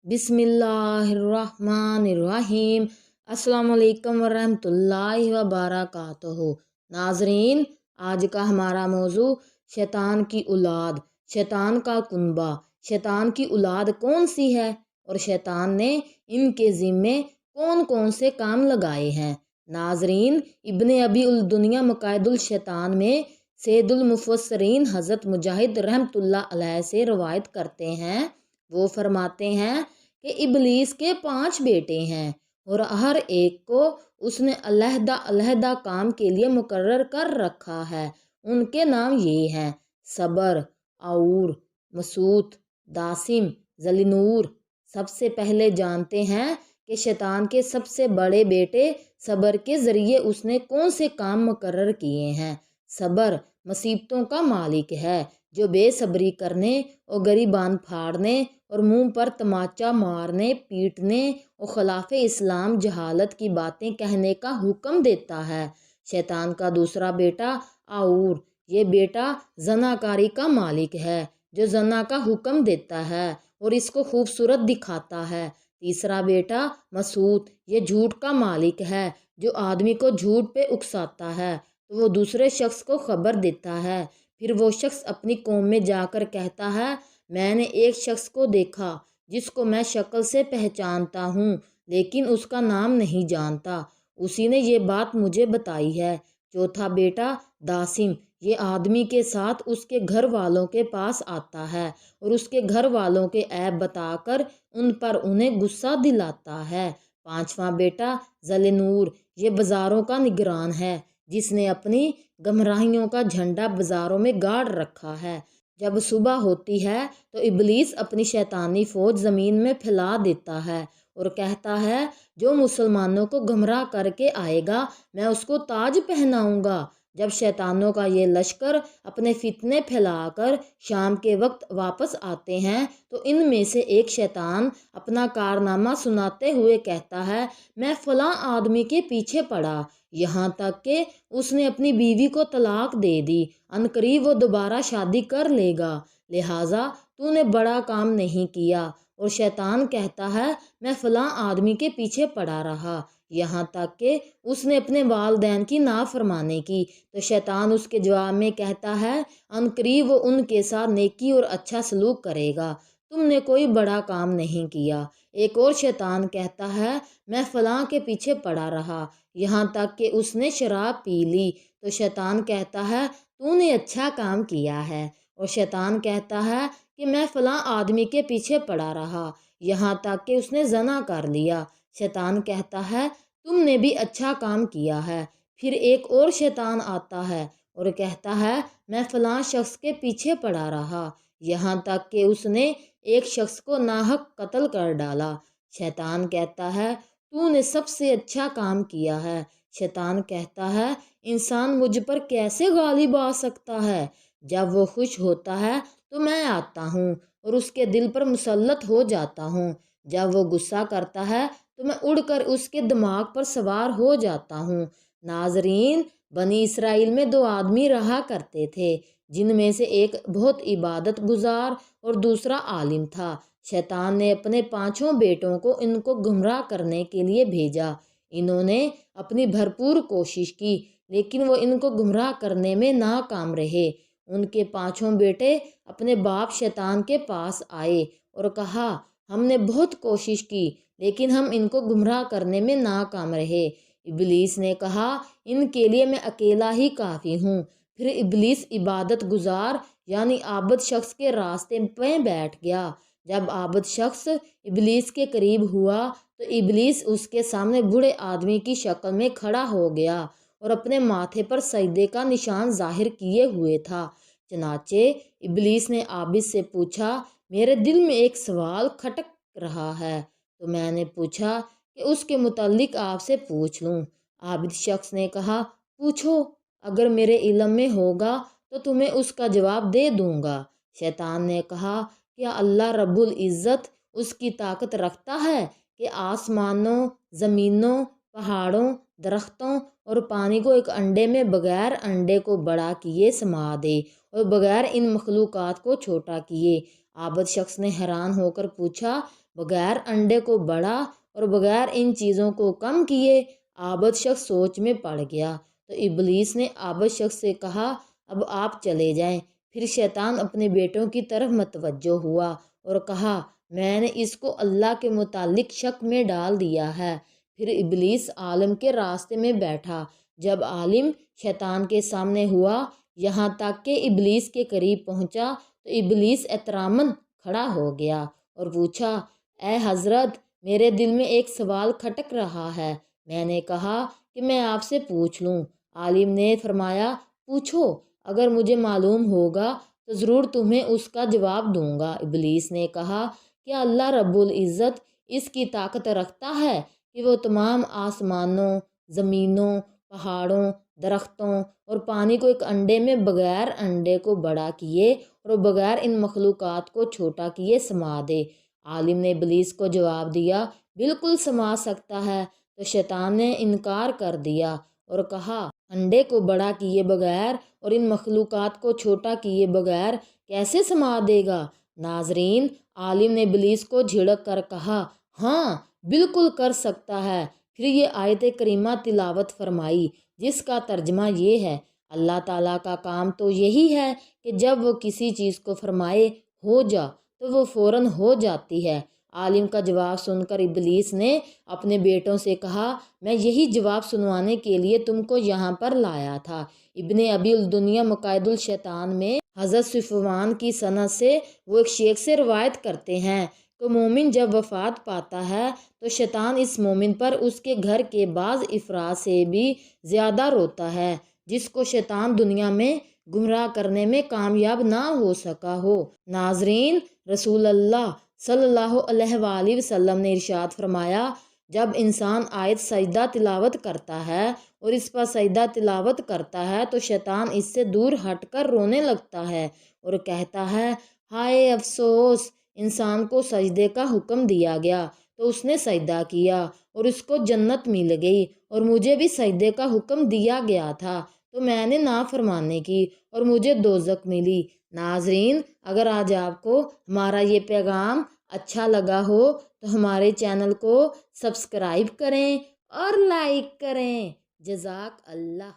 बिस्मिल्लाहिर्रहमानिर्रहीम। अस्सलाम वालेकुम वरहमतुल्लाहि वबरकातुहू। नाजरीन, आज का हमारा मौजू शैतान की औलाद, शैतान का कुनबा। शैतान की औलाद कौन सी है और शैतान ने इनके ज़िम्मे कौन कौन से काम लगाए हैं। नाजरीन, इब्ने अबी उल दुनिया मकायदुल शैतान में सैयदुल मुफस्सिरीन हज़रत मुजाहिद रहमतुल्लाह अलैह से रवायत करते हैं। वो फरमाते हैं कि इबलीस के 5 बेटे हैं और हर एक को उसने अलहदा अलहदा काम के लिए मुकर्रर कर रखा है। उनके नाम ये हैं: सबर, आऊर, मसूत, दासिम, जलिनूर। सबसे पहले जानते हैं कि शैतान के सबसे बड़े बेटे सबर के ज़रिए उसने कौन से काम मुकर्रर किए हैं। सबर मुसीबतों का मालिक है, जो बेसब्री करने और गरीबान फाड़ने और मुंह पर तमाचा मारने, पीटने और खिलाफ इस्लाम जहालत की बातें कहने का हुक्म देता है। शैतान का दूसरा बेटा आऊर, ये बेटा जनाकारी का मालिक है, जो जना का हुक्म देता है और इसको खूबसूरत दिखाता है। तीसरा बेटा मसूत, ये झूठ का मालिक है, जो आदमी को झूठ पे उकसाता है तो वो दूसरे शख्स को खबर देता है। फिर वो शख्स अपनी कौम में जाकर कहता है, मैंने एक शख्स को देखा जिसको मैं शक्ल से पहचानता हूँ लेकिन उसका नाम नहीं जानता, उसी ने ये बात मुझे बताई है। चौथा बेटा दासिम, ये आदमी के साथ उसके घर वालों के पास आता है और उसके घर वालों के ऐब बताकर उन पर उन्हें गुस्सा दिलाता है। पांचवा बेटा जलिनूर, ये बाज़ारों का निगरान है, जिसने अपनी गमराहियों का झंडा बाज़ारों में गाड़ रखा है। जब सुबह होती है तो इबलीस अपनी शैतानी फौज ज़मीन में फैला देता है और कहता है, जो मुसलमानों को गुमराह करके आएगा मैं उसको ताज पहनाऊंगा। जब शैतानों का ये लश्कर अपने फितने फैलाकर शाम के वक्त वापस आते हैं तो इनमें से एक शैतान अपना कारनामा सुनाते हुए कहता है, मैं फलां आदमी के पीछे पड़ा, यहाँ तक कि उसने अपनी बीवी को तलाक दे दी, अनकरीब वो दोबारा शादी कर लेगा, लिहाजा तूने बड़ा काम नहीं किया। और शैतान कहता है, मैं फलां आदमी के पीछे पड़ा रहा, यहाँ तक कि उसने अपने वालदैन की नाफरमानी की, तो शैतान उसके जवाब में कहता है, अनकरीब वो उनके साथ नेकी और अच्छा सलूक करेगा, तुमने कोई बड़ा काम नहीं किया। एक और शैतान कहता है, मैं फलां के पीछे पड़ा रहा, यहाँ तक कि उसने शराब पी ली, तो शैतान कहता है, तूने अच्छा काम किया है। और शैतान कहता है कि मैं फलां आदमी के पीछे पड़ा रहा, यहाँ तक कि उसने जना कर लिया। शैतान कहता है, तुमने भी अच्छा काम किया है। फिर एक और शैतान आता है और कहता है, मैं फलां शख्स के पीछे पड़ा रहा, यहाँ तक कि उसने एक शख्स को नाहक कत्ल कर डाला। शैतान कहता है, तूने सबसे अच्छा काम किया है। शैतान कहता है, इंसान मुझ पर कैसे गालिब आ सकता है। जब वो खुश होता है तो मैं आता हूँ और उसके दिल पर मुसल्लत हो जाता हूँ। जब वो गुस्सा करता है तो मैं उड़कर उसके दिमाग पर सवार हो जाता हूँ। नाजरीन, बनी इसराइल में 2 आदमी रहा करते थे, जिनमें से एक बहुत इबादत गुजार और दूसरा आलिम था। शैतान ने अपने 5 बेटों को इनको गुमराह करने के लिए भेजा। इन्होंने अपनी भरपूर कोशिश की लेकिन वो इनको गुमराह करने में नाकाम रहे। उनके 5 बेटे अपने बाप शैतान के पास आए और कहा, हमने बहुत कोशिश की लेकिन हम इनको गुमराह करने में नाकाम रहे। इबलीस ने कहा, इनके लिए मैं अकेला ही काफ़ी हूँ। फिर इबलीस इबादत गुजार यानी आबद शख्स के रास्ते में बैठ गया। जब आबद शख्स इबलीस के करीब हुआ तो इबलीस उसके सामने बूढ़े आदमी की शक्ल में खड़ा हो गया और अपने माथे पर सजदे का निशान जाहिर किए हुए था। चनाचे इबलीस ने आबिद से पूछा, मेरे दिल में एक सवाल खटक रहा है, तो मैंने पूछा कि उसके मुतल्लिक आपसे पूछ लूँ। आबिद शख्स ने कहा, पूछो, अगर मेरे इल्म में होगा तो तुम्हें उसका जवाब दे दूँगा। शैतान ने कहा, क्या अल्लाह रब्बुल इज़्ज़त उसकी ताकत रखता है कि आसमानों, ज़मीनों, पहाड़ों, दरख्तों और पानी को एक अंडे में बगैर अंडे को बड़ा किए समा दे और बगैर इन मखलूक़ात को छोटा किए। आबद शख्स ने हैरान होकर पूछा, بغیر انڈے کو بڑا اور بغیر ان چیزوں کو کم کیے۔ عابد شخص سوچ میں پڑ گیا تو ابلیس نے عابد شخص سے کہا اب آپ چلے جائیں۔ پھر شیطان اپنے بیٹوں کی طرف متوجہ ہوا اور کہا میں نے اس کو اللہ کے متعلق شک میں ڈال دیا ہے۔ پھر ابلیس عالم کے راستے میں بیٹھا۔ جب عالم شیطان کے سامنے ہوا یہاں تک کہ ابلیس کے قریب پہنچا تو ابلیس احتراماً کھڑا ہو گیا اور پوچھا اے حضرت میرے دل میں ایک سوال کھٹک رہا ہے۔ میں نے کہا کہ میں آپ سے پوچھ لوں۔ عالم نے فرمایا پوچھو، اگر مجھے معلوم ہوگا تو ضرور تمہیں اس کا جواب دوں گا۔ ابلیس نے کہا کیا اللہ رب العزت اس کی طاقت رکھتا ہے کہ وہ تمام آسمانوں، زمینوں، پہاڑوں، درختوں اور پانی کو ایک انڈے میں بغیر انڈے کو بڑا کیے اور بغیر ان مخلوقات کو چھوٹا کیے سما دے؟ عالم نے ابلیس کو جواب دیا بالکل سما سکتا ہے۔ تو شیطان نے انکار کر دیا اور کہا انڈے کو بڑا کیے بغیر اور ان مخلوقات کو چھوٹا کیے بغیر کیسے سما دے گا؟ ناظرین، عالم نے ابلیس کو جھڑک کر کہا ہاں بالکل کر سکتا ہے۔ پھر یہ آیت کریمہ تلاوت فرمائی جس کا ترجمہ یہ ہے اللہ تعالیٰ کا کام تو یہی ہے کہ جب وہ کسی چیز کو فرمائے ہو جا تو وہ فوراً ہو جاتی ہے۔ عالم کا جواب سن کر ابلیس نے اپنے بیٹوں سے کہا میں یہی جواب سنوانے کے لیے تم کو یہاں پر لایا تھا۔ ابن ابی الدنیا مقائد الشیطان میں حضرت صفوان کی سند سے وہ ایک شیخ سے روایت کرتے ہیں کہ مومن جب وفات پاتا ہے تو شیطان اس مومن پر اس کے گھر کے بعض افراد سے بھی زیادہ روتا ہے جس کو شیطان دنیا میں گمراہ کرنے میں کامیاب نہ ہو سکا ہو۔ ناظرین، رسول اللہ صلی اللہ علیہ وآلہ وسلم نے ارشاد فرمایا جب انسان آیت سجدہ تلاوت کرتا ہے اور اس پر سجدہ تلاوت کرتا ہے تو شیطان اس سے دور ہٹ کر رونے لگتا ہے اور کہتا ہے ہائے افسوس، انسان کو سجدے کا حکم دیا گیا تو اس نے سجدہ کیا اور اس کو جنت مل گئی، اور مجھے بھی سجدے کا حکم دیا گیا تھا تو میں نے نافرمانی کی اور مجھے دوزخ ملی۔ ناظرین، اگر آج آپ کو ہمارا یہ پیغام اچھا لگا ہو تو ہمارے چینل کو سبسکرائب کریں اور لائک کریں۔ جزاک اللہ۔